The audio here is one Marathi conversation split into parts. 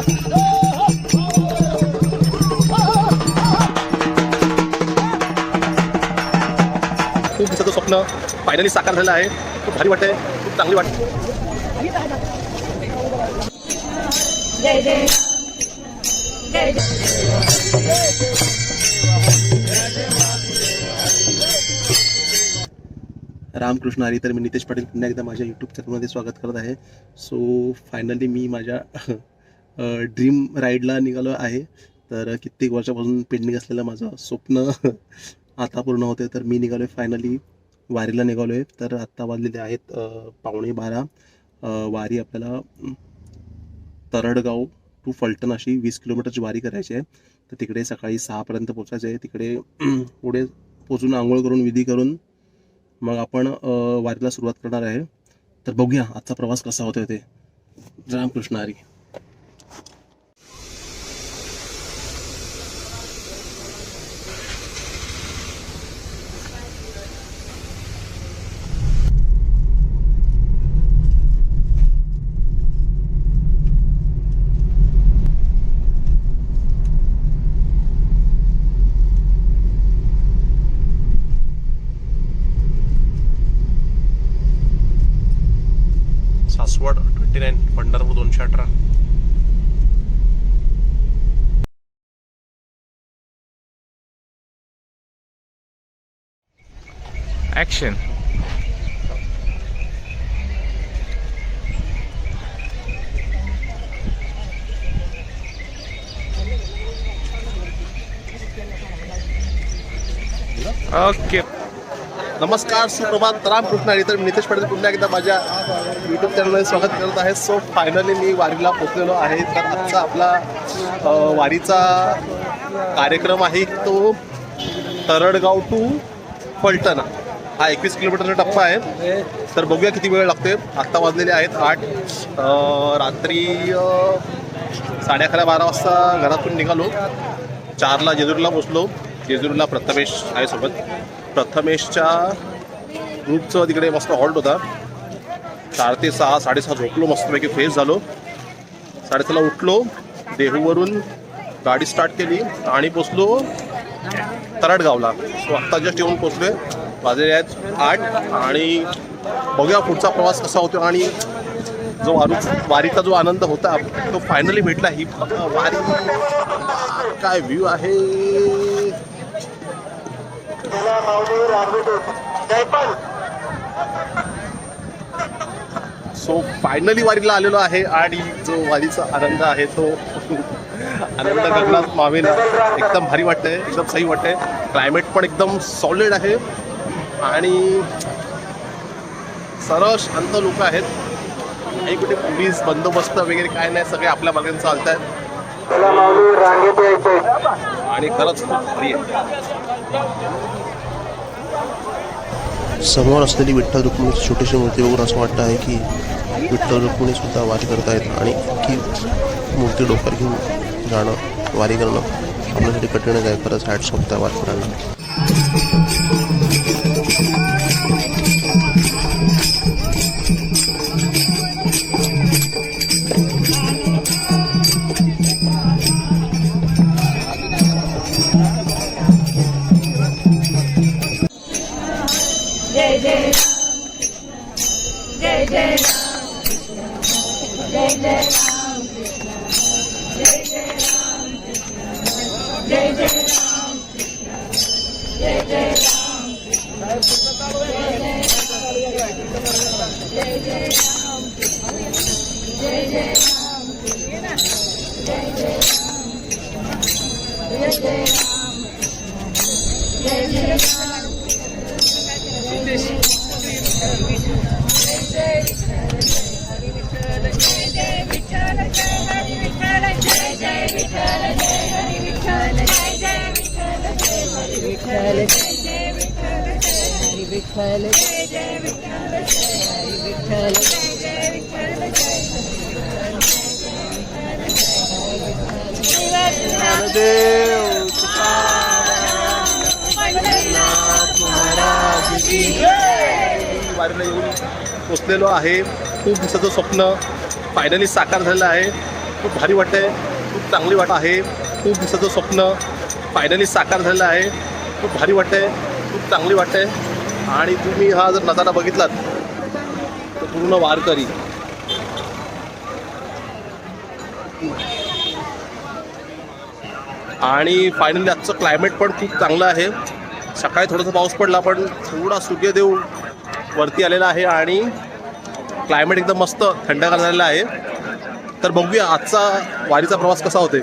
खूप दिवसाचं स्वप्न फायनली साकार झालं आहे. खूप भारी वाटतंय, खूप चांगली वाटते. जय जय जय रामकृष्ण हरी. तर मी नितेश पाटील पुन्हा एकदा माझ्या यूट्यूब चॅनलमध्ये स्वागत करत आहे. सो फायनली मी माझ्या ड्रीम राईडला निघालो आहे. तर कित्येक वर्षापासून पेंडिंग असलेलं माझं स्वप्न आता पूर्ण होते. तर मी निघालो आहे फायनली, वारीला निघालो आहे. तर आत्ता वाजलेले आहेत 11:15. वारी आपल्याला तरडगाव टू फलटण अशी 20 किलोमीटरची वारी करायची आहे. तर तिकडे सकाळी 6पर्यंत पोचायचं आहे. तिकडे पुढे पोचून आंघोळ करून विधी करून मग आपण वारीला सुरुवात करणार आहे. तर बघूया आजचा प्रवास कसा होतोय ते. रामकृष्ण हरी. सासवड 29, पंढरपूर 218. ॲक्शन. ओके. नमस्कार, सुप्रभात, रामकृष्ण हरी. तर मी नितेश पाटील पुन्हा एकदा माझ्या यूट्यूब चॅनलमध्ये स्वागत करत आहे. सो फायनली मी वारीला पोचलेलो आहे. तर आजचा आपला वारीचा कार्यक्रम आहे तो तरडगाव टू फलटण. हा 21 किलोमीटरचा टप्पा आहे. तर बघूया किती वेळ लागते. आत्ता वाजलेले आहेत 8. रात्री 11:30-12 वाजता घरातून निघालो. 4ला जेजुरीला पोचलो. जेजुरीला प्रथमेश आहे सोबत. प्रथमेशच्या ग्रुपचं तिकडे मस्त हॉल्ट होता. 4 ते 6, 6:30 झोपलो, मस्तपैकी फ्रेश झालो. 6:30ला उठलो, देहूवरून गाडी स्टार्ट केली आणि पोचलो तरडगावला. सो आत्ता जस्ट येऊन पोचलोय. वाजले आहेत 8 आणि बघूया पुढचा प्रवास कसा होतो. आणि जो वारीचा जो आनंद होता तो फायनली भेटला. ही वारी काय व्ह्यू आहे. सो फायनली वारीला आलेलो आहे आणि जो वारीचा आनंद आहे तो आनंद गगनात मावेल. एकदम भारी वाटतंय, एकदम सही वाटतंय. क्लायमेट पण एकदम सॉलिड आहे आणि सरळ शांत लोक आहेत. काही कुठे पोलीस बंदोबस्त वगैरे काय नाही, सगळे आपल्या मार्गाने चालत आहेत आणि खरंच खूप भारी आहे. समोर असलेली विठ्ठल रुक्मिणीची छोटीशी मूर्ती बघून असं वाटतं आहे की विठ्ठल रुक्मिणी सुद्धा वारी करत आहेत आणि की मूर्ती डोक्यावर घेऊन जाणं वारी करणं आपल्यासाठी कठीणच आहे. खरंच हॅट्स ऑफ त्या वारकऱ्यांना. जय जय जय जय जय जय जय जय जय जय जय जय वारीला येऊन पोचलेलो आहे. खूप दिवसाचं स्वप्न फायनली साकार झालं आहे. खूप भारी वाटतंय, खूप चांगली वाट आहे. खूप दिवसाचं स्वप्न फायनली साकार झालेलं आहे. खूप भारी वाटतंय, खूप चांगली वाटतंय. आणि तुम्ही हा जर नजारा बघितलात तर पूर्ण वारकरी आणि फायनली आजचं क्लायमेट पण खूप चांगलं आहे. सकाळी थोडासा पाऊस पडला पण थोडा सूर्यदेव वरती आलेला आहे आणि क्लायमेट एकदम मस्त थंडगार झालेला आहे. तर बघूया आजचा वारीचा प्रवास कसा होते.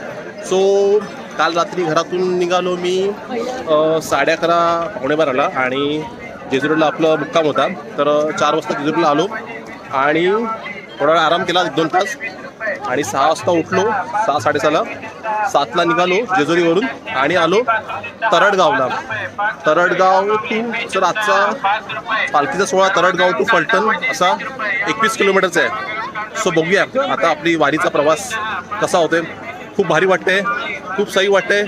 सो काल रात्री घरातून निघालो मी 11:30 पावणेबाराला आणि जेजुरीला आपलं मुक्काम होता. तर 4 वाजता जेजुरीला आलो आणि थोडा वेळ आराम केला 1-2 तास आणि 6 वाजता उठलो, 6-6:30ला 7ला निघालो जेजुरीवरून आणि आलो तरडगावला. तरडगाव टू सर आजचा पालखीचा सोहळा तरडगाव टू फलटण असा 21 किलोमीटरचा आहे. सो बघूया आता आपली वारीचा प्रवास कसा होतोय. खूप भारी वाटते, खूप सही वाटते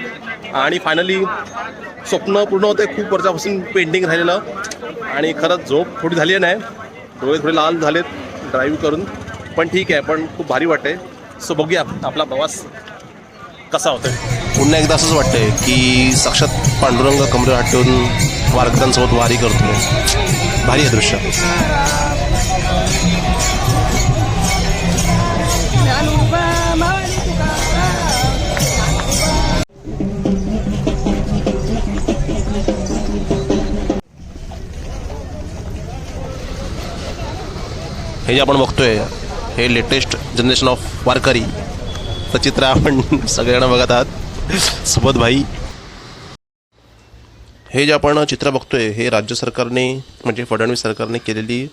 आणि फायनली स्वप्न पूर्ण होते. खूप वर्षापासून पेंडिंग राहिलेलं आणि खरंच झोप थोडी झाली नाही, डोळे थोडे लाल झालेत ड्राईव्ह करून, पण ठीक आहे, पण खूप भारी वाटते. सो बघूया आपला प्रवास कसा होतोय. पुन्हा एकदा असंच वाटतंय की साक्षात पांडुरंग कमरेवर हात ठेवून वारकऱ्यांसोबत वारी करतोय. भारी आहे दृश्य. हे जे आपण बघतोय हे लेटेस्ट जनरेशन ऑफ वारकरी चित्र आपण सगळ्यांना बघत आहात. सुबोध भाई, हे जे आपण चित्र बघतोय हे राज्य सरकारने म्हणजे फडणवीस सरकारने केलेली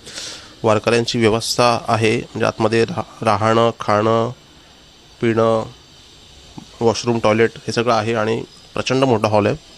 वारकऱ्यांची व्यवस्था आहे. म्हणजे आतमध्ये राहणं, खाणं, पिणं, वॉशरूम, टॉयलेट हे सगळं आहे आणि प्रचंड मोठा हॉल आहे.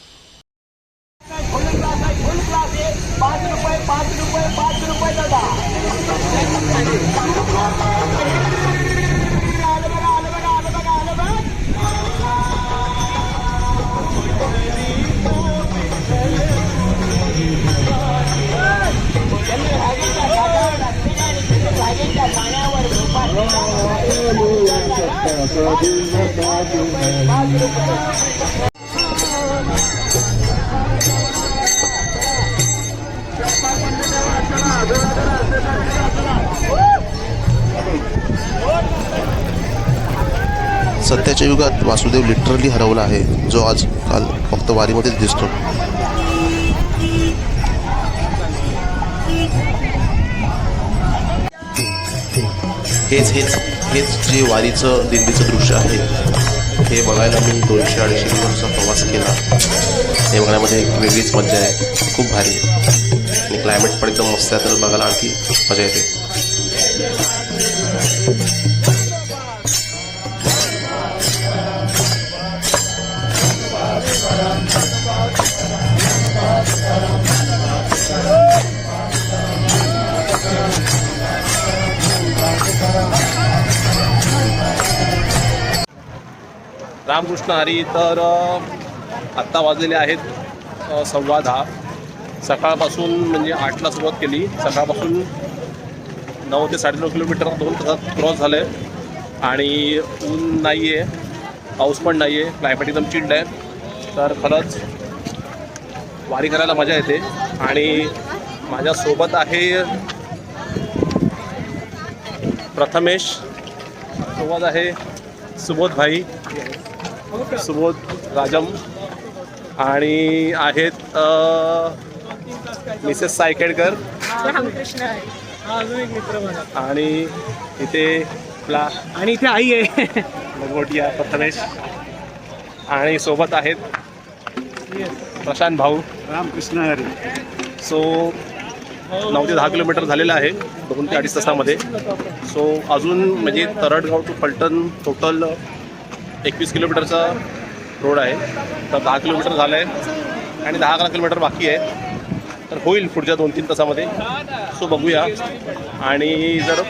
सध्याच्या युगात वासुदेव लिटरली हरवला आहे, जो आजकाल फक्त वारीमध्येच दिसतो. हेच जे वारीचं दिल्लीचं दृश्य आहे हे बघायला मी 200-250 किलोमीटरचा प्रवास केला. हे बघण्यामध्ये एक वेगळीच मजा आहे, खूप भारी आणि क्लायमेट पण एकदम मस्त आहे, तर बघायला आणखी मजा येते. रामकृष्ण हरी. तर आत्ता वाजलेले आहेत 10:15. सकाळपासून म्हणजे 8ला सुरुवात केली. सकाळपासून 9 ते 9.5 किलोमीटर 2 तासात क्रॉस झालं आहे आणि ऊन नाही आहे, पाऊस पण नाही आहे, क्लायमेट एकदम चिल्ड आहे. तर खरंच वारी करायला मजा येते. आणि माझ्यासोबत आहे प्रथमेश, सोबत आहे सुबोध भाई, सुबोध राजम आणि आहेत मिसेस सायकेडकर आणि इथे आणि इथे आई आहे भगवटिया प्रथमेश आणि सोबत आहेत प्रशांत भाऊ. रामकृष्ण हरी. सो 9 ते 10 किलोमीटर झालेलं आहे 2 ते 2.5 तासामध्ये. सो अजून म्हणजे तरडगाव टू फलटण टोटल 21 किलोमीटरचा रोड आहे. तर 10 किलोमीटर झालं आहे आणि 10-11 किलोमीटर बाकी आहे. तर होईल पुढच्या 2-3 तासामध्ये. सो बघूया. आणि जर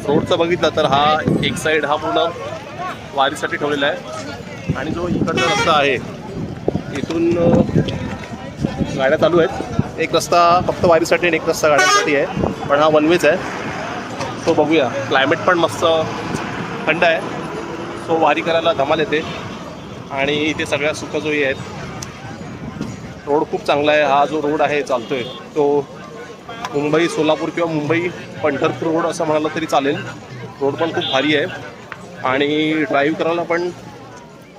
रोडचं बघितलं तर हा एक साईड हा पूर्ण वारीसाठी ठेवलेला आहे आणि जो इकडचा रस्ता आहे इथून गाड्या चालू आहेत. एक रस्ता फक्त वारीसाठी आणि एक रस्ता गाड्यांसाठी आहे, पण हा वन वेच आहे. तो बघूया. क्लायमेट पण मस्त थंड आहे. सो वारी करायला धमाल येते. आणि इथे सगळ्या सुखसोयी आहेत. रोड खूप चांगला आहे. हा जो रोड आहे चालतोय तो मुंबई सोलापूर किंवा मुंबई पंढरपूर रोड असं म्हणाला तरी चालेल. रोड पण खूप भारी आहे आणि ड्राईव्ह करायला पण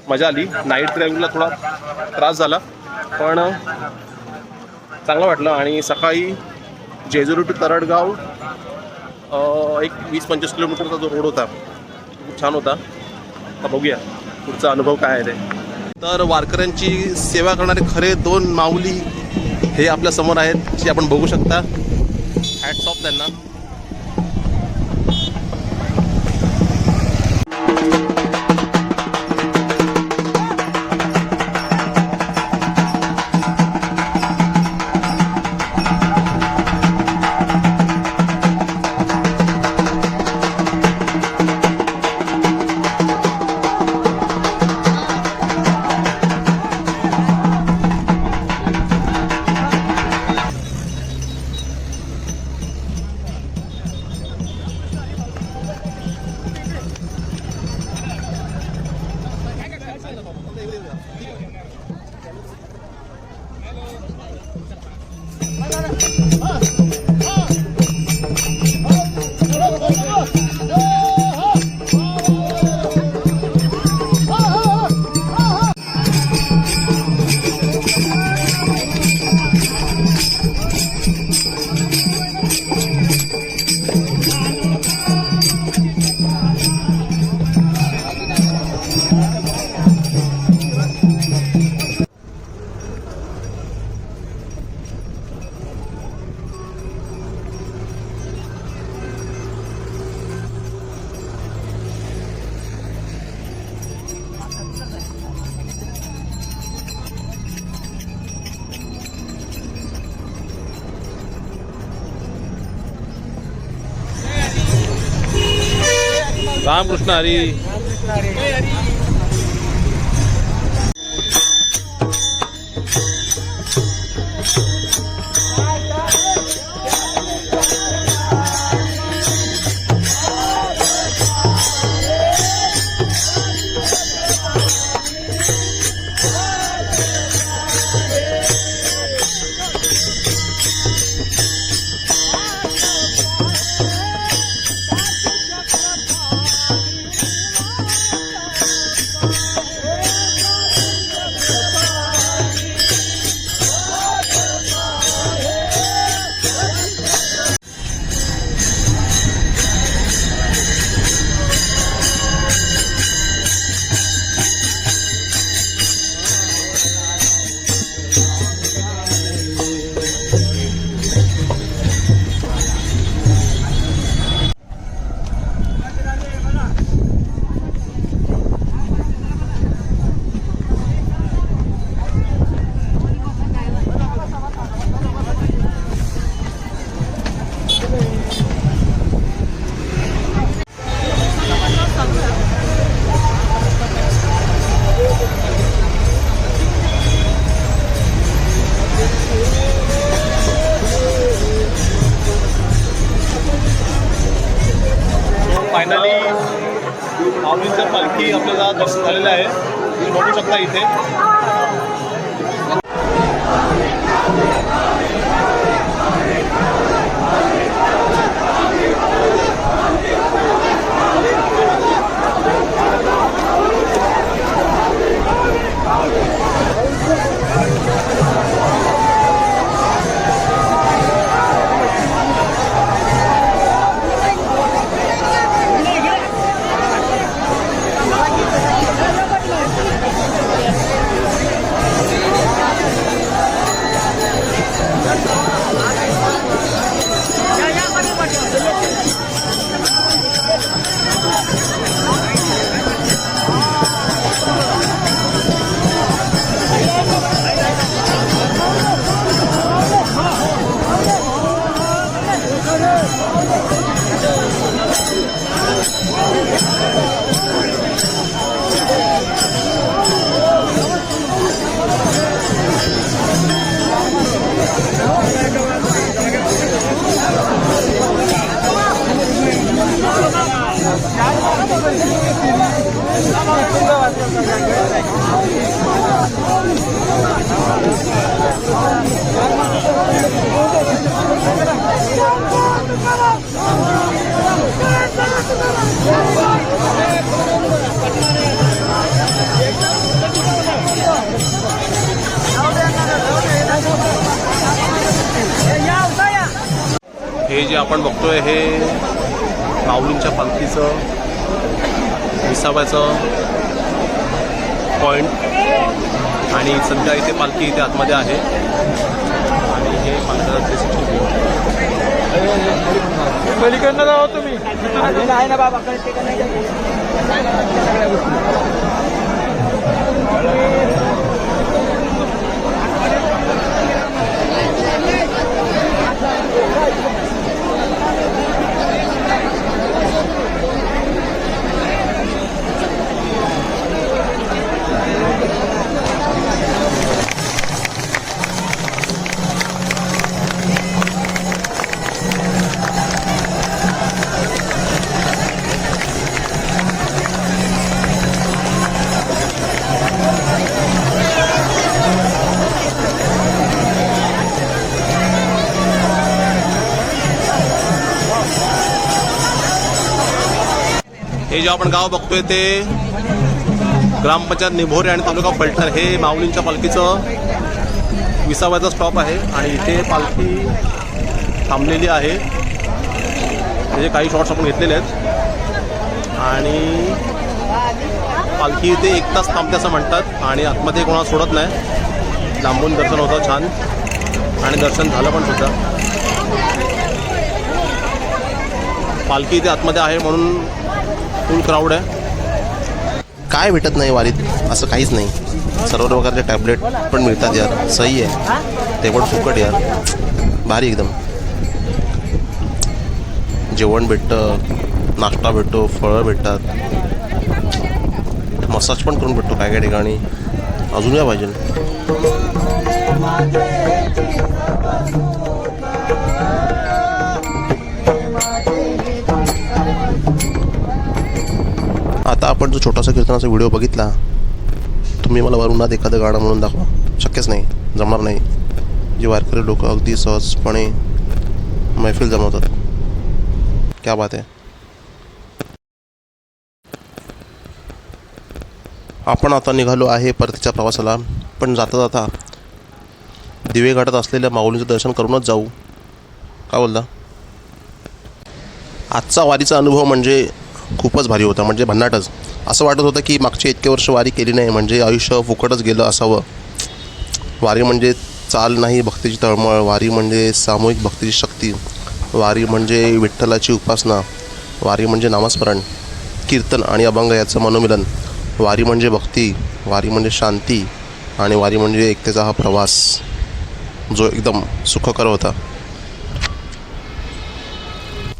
मजा आली. नाईट ड्राईव्हिंगला थोडा त्रास झाला पण चांगलं वाटलं. आणि सकाळी जेजुरी टू तरडगाव एक 20-25 किलोमीटरचा जो रोड होता खूप छान होता. आता बघूया पुढचा अनुभव काय आहे ते. तर वारकऱ्यांची सेवा करणारे खरे 2 माऊली हे आपल्या समोर आहेत, जे आपण बघू शकता. हॅट्स ऑफ त्यांना. रामकृष्ण हरी. फायनली माऊलींचं पालखी आपल्याला दर्शन झालेलं आहे. तुम्ही बघू शकता इथे. Yeah. हे जे आपण बघतोय हे माऊलींच्या पालखीचं 20वाचं पॉईंट आणि सध्या इथे पालखी इथे आतमध्ये आहे आणि हे पालखीचं 360 व्ह्यू. पलीकडनं जावा तुम्ही. आहे ना बाबा हे जे आपण गाव बघतोय ते ग्रामपंचायत निभोरे आणि तालुका फलटण हे माऊलींच्या पालखीचं 20वाचा स्टॉप आहे आणि इथे पालखी थांबलेली आहे. म्हणजे काही शॉट्स आपण घेतलेले आहेत आणि पालखी इथे 1 तास थांबते असं म्हणतात आणि आतमध्ये कोणाला सोडत नाही. लांबून दर्शन होतं छान आणि दर्शन झालं पण सुद्धा. पालखी इथे आतमध्ये आहे म्हणून फुल क्राऊड आहे. काय भेटत नाही वारीत असं काहीच नाही. सर्व प्रकारचे टॅबलेट पण मिळतात यार. सही आहे ते पण फुकट यार. भारी एकदम. जेवण भेटतं, नाश्ता भेटतो, फळं भेटतात, मसाज पण करून भेटतो काय काय ठिकाणी. अजून काय पाहिजे. आता आपण जो छोटासा कीर्तनाचा व्हिडिओ बघितला, तुम्ही मला वरुणात एखादं गाणं म्हणून दाखवा. शक्यच नाही, जमणार नाही. जे वारकरी लोक अगदी सहजपणे मैफिल जमवतात. क्या बात आहे. आपण आता निघालो आहे परतीच्या प्रवासाला. पण जाता जाता दिवे घाटात असलेल्या माऊलींचं दर्शन करूनच जाऊ. काय बोलता. आजचा वारीचा अनुभव म्हणजे खूपच भारी होता. म्हणजे भन्नाटच. असं वाटत होतं की मागचे इतके वर्ष वारी केली नाही म्हणजे आयुष्य फुकटच गेलं असावं. वारी म्हणजे चाल नाही, भक्तीची तळमळ. वारी म्हणजे सामूहिक भक्तीची शक्ती. वारी म्हणजे विठ्ठलाची उपासना. वारी म्हणजे नामस्मरण, कीर्तन आणि अभंग याचं मनोमिलन. वारी म्हणजे भक्ती, वारी म्हणजे शांती आणि वारी म्हणजे एकतेचा हा प्रवास जो एकदम सुखकर होता.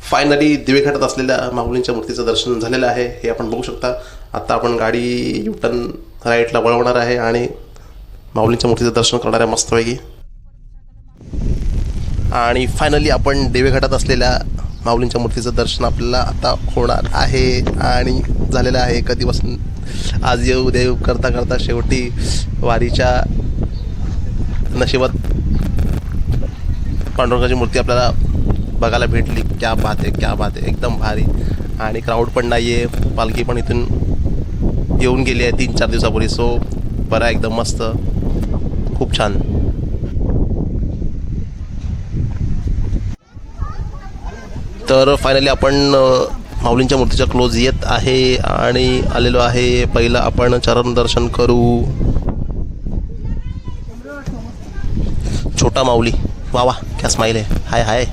फायनली दिवेघाटात असलेल्या माऊलींच्या मूर्तीचं दर्शन झालेलं आहे. हे आपण बघू शकता. आता आपण गाडी युटर्न राईटला वळवणार आहे आणि माऊलींच्या मूर्तीचं दर्शन करणार आहे मस्तपैकी. आणि फायनली आपण दिवेघाटात असलेल्या माऊलींच्या मूर्तीचं दर्शन आपल्याला आता होणार आहे आणि झालेलं आहे. कधीपासून आज येऊ देव करता करता शेवटी वारीच्या नशिबात पांडुरंगाची मूर्ती आपल्याला बघायला भेटली. क्या बात आहे, क्या बात आहे. एकदम भारी. आणि क्राऊड पण नाही आहे. पालखी पण इथून येऊन गेली आहे 3-4 दिवसापूर्वी. सो बरं, एकदम मस्त, खूप छान. तर फायनली आपण माऊलींच्या मूर्तीच्या क्लोज येत आहे आणि आलेलो आहे. पहिलं आपण चरण दर्शन करू. छोटा माऊली, वा वा, क्या स्माईल आहे. हाय हाय.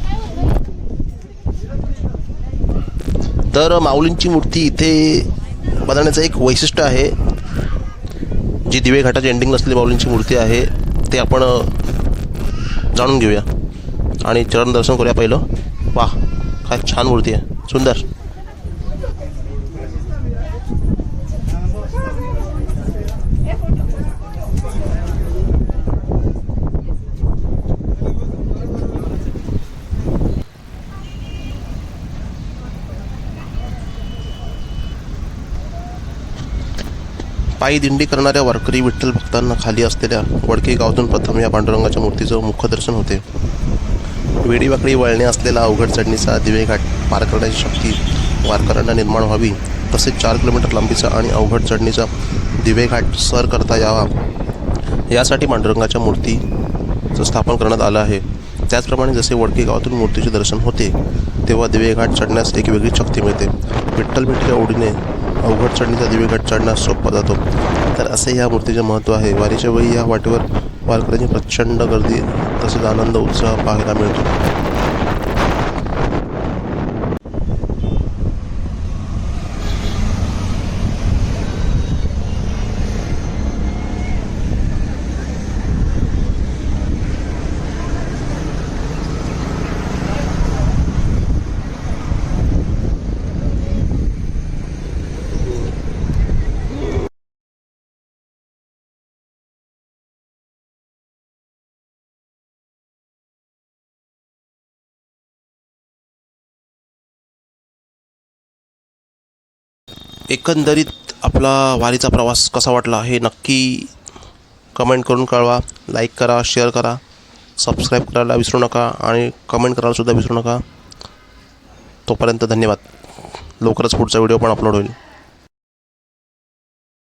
तर माऊलींची मूर्ती इथे बनवण्याचं एक वैशिष्ट्य आहे. जी दिवे घाटाची एंडिंग नसलेली माऊलींची मूर्ती आहे ते आपण जाणून घेऊया आणि चरण दर्शन करूया पहिलं. वा, काय छान मूर्ती आहे, सुंदर. पायी दिंडी करणाऱ्या वारकरी विठ्ठल भक्तांना खाली असलेल्या वडके गावातून प्रथम या पांडुरंगाच्या मूर्तीचं मुखदर्शन होते. वेडीवाकडी वळणे असलेला अवघड चढणीचा दिवेघाट पार करण्याची शक्ती वारकऱ्यांना निर्माण व्हावी, तसेच 4 किलोमीटर लांबीचा आणि अवघड चढणीचा दिवेघाट सर करता यावा, यासाठी पांडुरंगाच्या मूर्तीचं स्थापन करण्यात आलं आहे. त्याचप्रमाणे जसे वडके गावातून मूर्तीचे दर्शन होते तेव्हा दिवेघाट चढण्यास एक वेगळी शक्ती मिळते. विठ्ठल भेटीच्या ओढीने अवघड चढणीचा दिवेघाट चढण्यास सोपा जातो. तर असे या मूर्तीचे महत्त्व आहे. वारीच्या वेळी या वाटेवर वारकऱ्यांची प्रचंड गर्दी तसेच आनंद उत्साह पाहायला मिळतो. एकंदरीत आपला वारीचा प्रवास कसा वाटला हे नक्की कमेंट करून कळवा. लाईक करा, शेअर करा, सबस्क्राईब करायला विसरू नका आणि कमेंट करायला सुद्धा विसरू नका. तोपर्यंत धन्यवाद. लवकरच पुढचा व्हिडिओ पण अपलोड होईल.